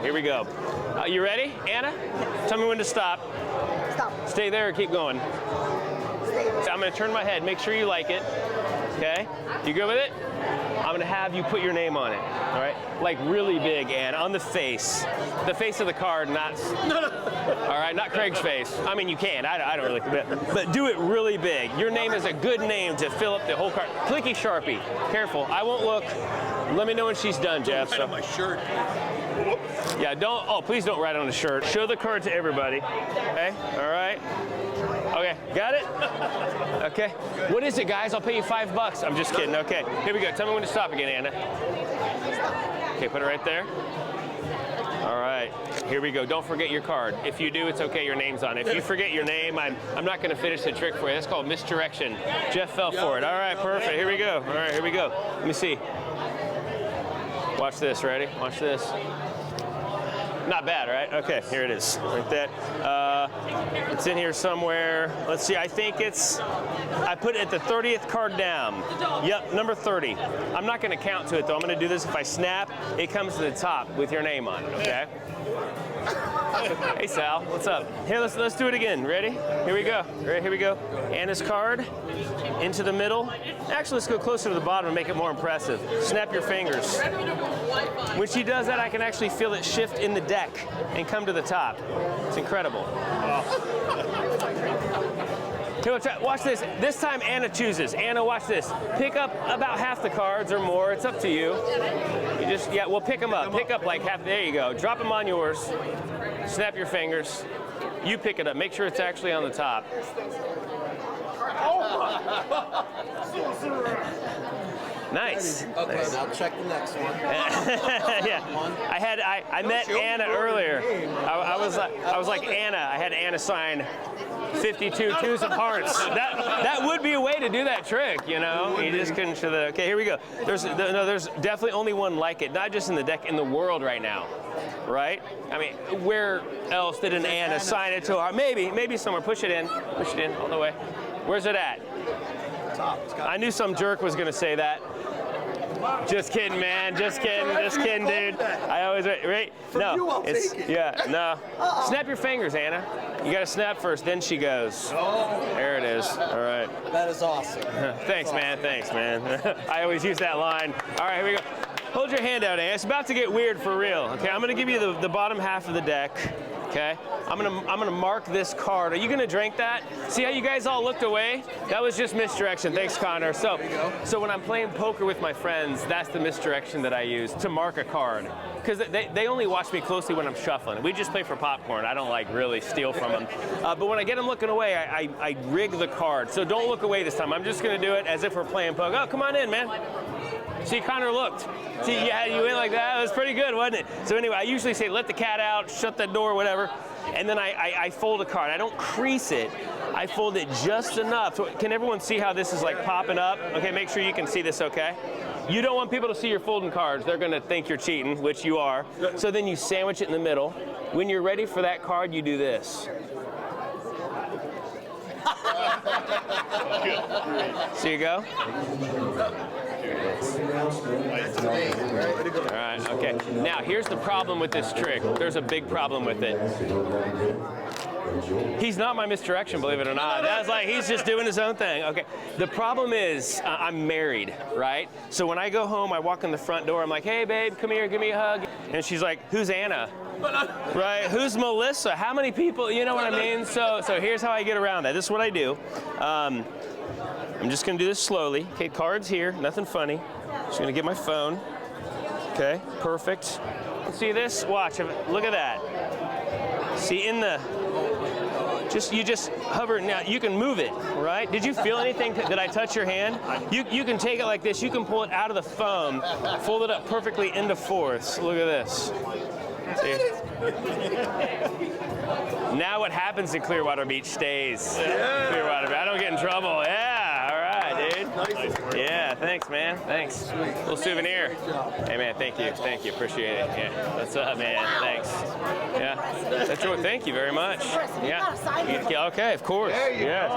Here we go. You ready, Anna? Tell me when to stop. Stop. Stay there or keep going. So I'm going to turn my head. Make sure you like it. Okay? You good with it? I'm going to have you put your name on it. All right? Like really big, Anna, on the face. The face of the card, not... All right, not Craig's face. I mean, you can. I don't really... But do it really big. Your name is a good name to fill up the whole card. Clicky Sharpie. Careful. I won't look. Let me know when she's done, Jeff. Right on my shirt. Yeah, don't... Oh, please don't write on the shirt. Show the card to everybody. Okay? All right. Okay, got it? Okay. What is it, guys? I'll pay you $5. I'm just kidding. Okay, here we go. Tell me when to stop again, Anna. Okay, put it right there. All right, here we go. Don't forget your card. If you do, it's okay. Your name's on it. If you forget your name, I'm not going to finish the trick for you. That's called misdirection. Jeff fell for it. All right, perfect. Here we go. All right, here we go. Let me see. Watch this. Ready? Watch this. Not bad, right? Okay, here it is, like that. It's in here somewhere. Let's see, I think it's, I put it at the 30th card down. Yep, number 30. I'm not gonna count to it though. I'm gonna do this. If I snap, it comes to the top with your name on it, okay? Hey Sal, what's up? Here, let's do it again. Ready? Here we go. Ready? Here we go. Anna's card into the middle. Actually, let's go closer to the bottom and make it more impressive. Snap your fingers. When she does that, I can actually feel it shift in the deck and come to the top. It's incredible. Here, watch this. This time Anna chooses. Anna, watch this. Pick up about half the cards or more. It's up to you. You just, yeah, well, pick them up. Pick up like half. There you go. Drop them on yours. Snap your fingers. You pick it up. Make sure it's actually on the top. Nice. Okay, nice. now check the next one. Yeah, I met Anna earlier. I was like Anna. I had Anna sign 52 twos of hearts. That would be a way to do that trick, you know. You just couldn't show the. Okay, here we go. There's definitely only one like it, not just in the deck, in the world right now, right? I mean, where else did an Anna sign it to her? Maybe somewhere. Push it in all the way. Where's it at? I knew some jerk was gonna say that. Just kidding, man. Just kidding, dude. I always right. No, it's yeah. No. Snap your fingers, Anna. You gotta snap first, then she goes. There it is. All right. That is awesome. Thanks, man. Thanks, man. I always use that line. All right, here we go. Hold your hand out, Anna. It's about to get weird for real. Okay, I'm gonna give you the bottom half of the deck. Okay, I'm gonna mark this card. Are you gonna drink that? See how you guys all looked away? That was just misdirection. Thanks, Connor. So when I'm playing poker with my friends, that's the misdirection that I use to mark a card. Because they only watch me closely when I'm shuffling. We just play for popcorn. I don't like really steal from them. But when I get them looking away, I rig the card. So don't look away this time. I'm just gonna do it as if we're playing poker. Oh, come on in, man. See, Connor looked. See, yeah, you went like that. It was pretty good, wasn't it? So anyway, I usually say, let the cat out, shut that door, whatever. And then I fold a card. I don't crease it. I fold it just enough. So can everyone see how this is like popping up? Okay, make sure you can see this, okay? You don't want people to see your folding cards. They're gonna think you're cheating, which you are. So then you sandwich it in the middle. When you're ready for that card, you do this. So you go. All right, okay. Now, here's the problem with this trick. There's a big problem with it. He's not my misdirection, believe it or not. That's like, he's just doing his own thing. Okay, the problem is I'm married, right? So when I go home, I walk in the front door, I'm like, hey babe, come here, give me a hug. And she's like, who's Anna? Right, who's Melissa? How many people, you know what I mean? So here's how I get around that. This is what I do. I'm just gonna do this slowly. Okay, cards here, nothing funny. Just gonna get my phone. Okay, perfect. See this? Watch, look at that. See in the, you just hover, now you can move it, right? Did you feel anything, did I touch your hand? You can take it like this, you can pull it out of the foam, fold it up perfectly into fourths. Look at this. See? Now what happens in Clearwater Beach stays. Clearwater Beach, I don't get in trouble, yeah, all right, dude. Yeah, thanks, man, thanks. Little souvenir. Hey, man, thank you, appreciate it. Yeah, what's up, man, thanks. Yeah, that's right, thank you very much. Yeah, okay, of course, yeah.